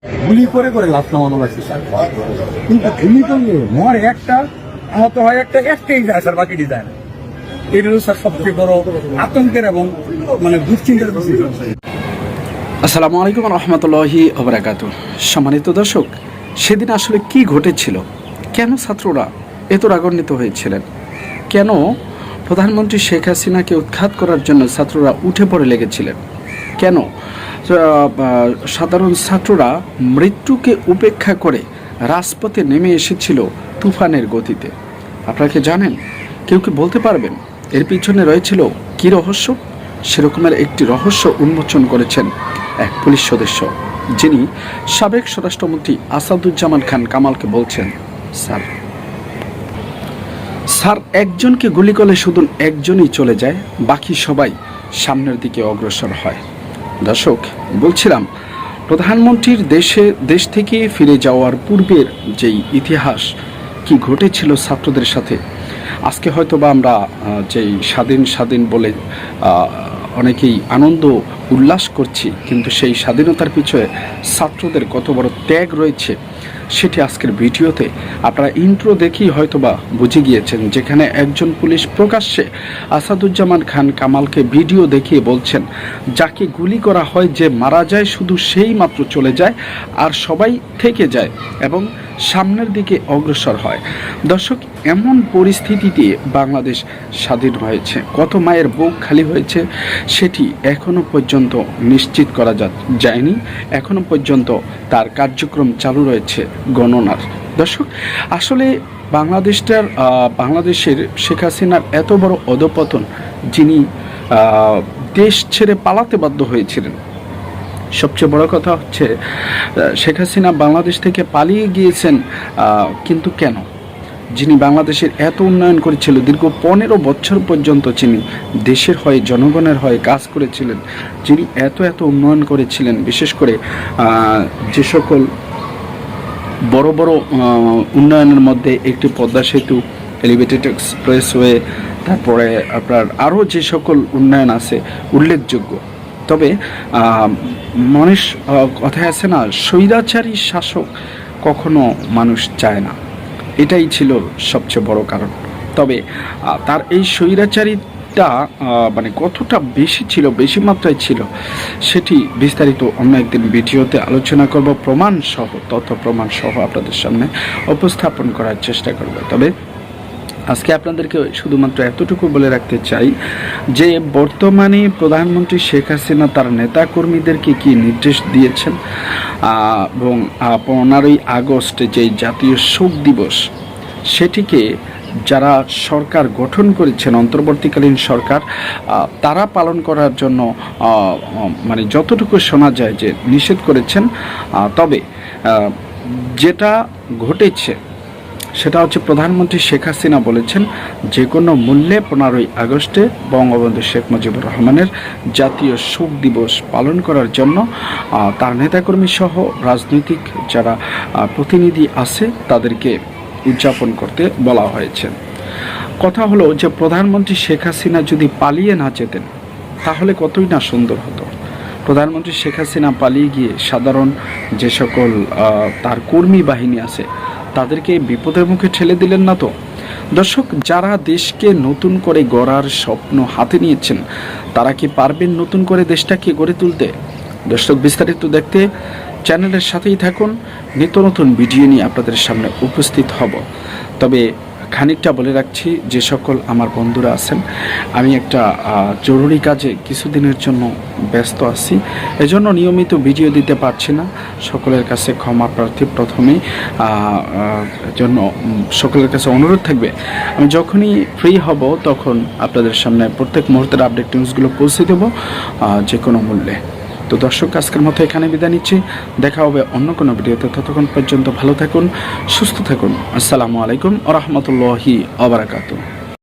গুলি করে করে লাশ নামানো লাগছে স্যার, কিন্তু গুলি করলে মরে একটা, আহত হয় একটাই যায় স্যার, বাকি যায় না। এটা হলো স্যার সবচেয়ে বড় আতঙ্কের এবং মানে দুশ্চিন্তার বিষয়। আসসালামু আলাইকুম রহমতুল্লাহি ওয়া বারাকাতুহু। সম্মানিত দর্শক, সেদিন আসলে কি ঘটেছিল? কেন ছাত্ররা এত রাগান্বিত হয়েছিলেন? কেন প্রধানমন্ত্রী শেখ হাসিনাকে উৎখাত করার জন্য ছাত্ররা উঠে পড়ে লেগেছিলেন? কেন সাধারণ ছাত্ররা মৃত্যুকে উপেক্ষা করে রাজপথে নেমে এসেছিল তুফানের গতিতে? আপনারা কি জানেন? কেউ কি বলতে পারবেন এর পিছনে রয়েছিল কি রহস্য? সেরকমের একটি রহস্য উন্মোচন করেছেন এক পুলিশ সদস্য, যিনি সাবেক স্বরাষ্ট্রমন্ত্রী আসাদুজ্জামান খান কামালকে বলছেন, স্যার একজনকে গুলি করলে শুধু একজনই চলে যায়, বাকি সবাই সামনের দিকে অগ্রসর হয়। দর্শক, বলছিলাম প্রধানমন্ত্রীর দেশ থেকে ফিরে যাওয়ার পূর্বের যেই ইতিহাস কি ঘটেছিল ছাত্রদের সাথে, আজকে হয়তো বা আমরা যেই স্বাধীন বলে অনেকেই আনন্দ উল্লাস করছি, কিন্তু সেই স্বাধীনতার পিছনে ছাত্রদের কত বড় ত্যাগ রয়েছে সেটি আজকের ভিডিওতে আপনারা ইন্ট্রো দেখেই হয়তোবা বুঝে গিয়েছেন, যেখানে একজন পুলিশ প্রকাশ্যে আসাদুজ্জামান খান কামালকে ভিডিও দেখিয়ে বলছেন, যাকে গুলি করা হয়, যে মারা যায় শুধু সেই মাত্র চলে যায়, আর সবাই থেকে যায় এবং সামনের দিকে অগ্রসর হয়। দর্শক, এমন পরিস্থিতিতে বাংলাদেশ স্বাধীন হয়েছে, কত মায়ের বুক খালি হয়েছে সেটি এখনো পর্যন্ত নিশ্চিত করা যায়নি। এখনো পর্যন্ত তার কার্যক্রম চালু রয়েছে গণনার। দর্শক, আসলে বাংলাদেশের শেখ হাসিনার এত বড় অধঃপতন, যিনি দেশ ছেড়ে পালাতে বাধ্য হয়েছিলেন। সবচেয়ে বড় কথা হচ্ছে, শেখ হাসিনা বাংলাদেশ থেকে পালিয়ে গিয়েছেন, কিন্তু কেন? যিনি বাংলাদেশের এত উন্নয়ন করেছিল, দীর্ঘ 15 বছর পর্যন্ত যিনি দেশের হয়ে জনগণের হয়ে কাজ করেছিলেন, যিনি এত উন্নয়ন করেছিলেন, বিশেষ করে যে সকল বড় বড় উন্নয়নের মধ্যে একটি পদ্মা সেতু, এলিভেটেড এক্সপ্রেসওয়ে, তারপরে আপনার আরও যে সকল উন্নয়ন আছে উল্লেখযোগ্য। তবে কথায় আছে না, স্বৈরাচারী শাসক কখনো মানুষ চায় না, এটাই ছিল সবচেয়ে বড় কারণ। তবে তার এই স্বৈরাচারিতা মানে কতটা বেশি ছিল, বেশি মাত্রায় ছিল, সেটি বিস্তারিত অন্য একদিন ভিডিওতে আলোচনা করব, তথ্য প্রমাণ সহ আপনাদের সামনে উপস্থাপন করার চেষ্টা করব। তবে আজকে আপনাদেরকে শুধুমাত্র এতটুকু বলে রাখতে চাই যে বর্তমানে প্রধানমন্ত্রী শেখ হাসিনা তার নেতাকর্মীদেরকে কি নির্দেশ দিয়েছেন, এবং 15ই আগস্টে যে জাতীয় শোক দিবস, সেটিকে যারা সরকার গঠন করেছেন, অন্তর্বর্তীকালীন সরকার, তারা পালন করার জন্য মানে যতটুকু শোনা যায় যে নিষেধ করেছেন। তবে যেটা ঘটেছে সেটা হচ্ছে, প্রধানমন্ত্রী শেখ হাসিনা বলেছেন, যে কোনো মূল্যে 15ই আগস্টে বঙ্গবন্ধু শেখ মুজিবুর রহমানের জাতীয় শোক দিবস পালন করার জন্য তার নেতাকর্মী সহ রাজনৈতিক যারা প্রতিনিধি আছে তাদেরকে উদযাপন করতে বলা হয়েছে। কথা হলো যে প্রধানমন্ত্রী শেখ হাসিনা যদি পালিয়ে না যেতেন তাহলে কতই না সুন্দর হতো। প্রধানমন্ত্রী শেখ হাসিনা পালিয়ে গিয়ে সাধারণ যে সকল তার কর্মী বাহিনী আছে তাদেরকে বিপদের মুখে ঠেলে দিলেন না তো। দর্শক, যারা দেশকে নতুন করে গড়ার স্বপ্ন হাতে নিয়েছেন, তারা কি পারবেন নতুন করে দেশটাকে গড়ে তুলতে? দর্শক, বিস্তারিত দেখতে চ্যানেলের সাথেই থাকুন, নিত্য নতুন ভিডিও নিয়ে আপনাদের সামনে উপস্থিত হব। তবে খানিকটা বলে রাখছি, যে সকল আমার বন্ধুরা আছেন, আমি একটা জরুরি কাজে কিছুদিনের জন্য ব্যস্ত আছি, এজন্য নিয়মিত ভিডিও দিতে পারছি না। সকলের কাছে ক্ষমা প্রার্থী। প্রথমেই জন্য সকলের কাছে অনুরোধ থাকবে, আমি যখনই ফ্রি হব তখন আপনাদের সামনে প্রত্যেক মুহূর্তের আপডেট নিউজগুলো পৌঁছে দেবো যে কোনো মূল্যে। তো দর্শক, আজকের মতো এখানে বিদায় নিচ্ছি, দেখা হবে অন্য কোনো ভিডিওতে। ততক্ষণ পর্যন্ত ভালো থাকুন, সুস্থ থাকুন। আসসালামু আলাইকুম ওয়া রাহমাতুল্লাহি ওয়া বারাকাতুহু।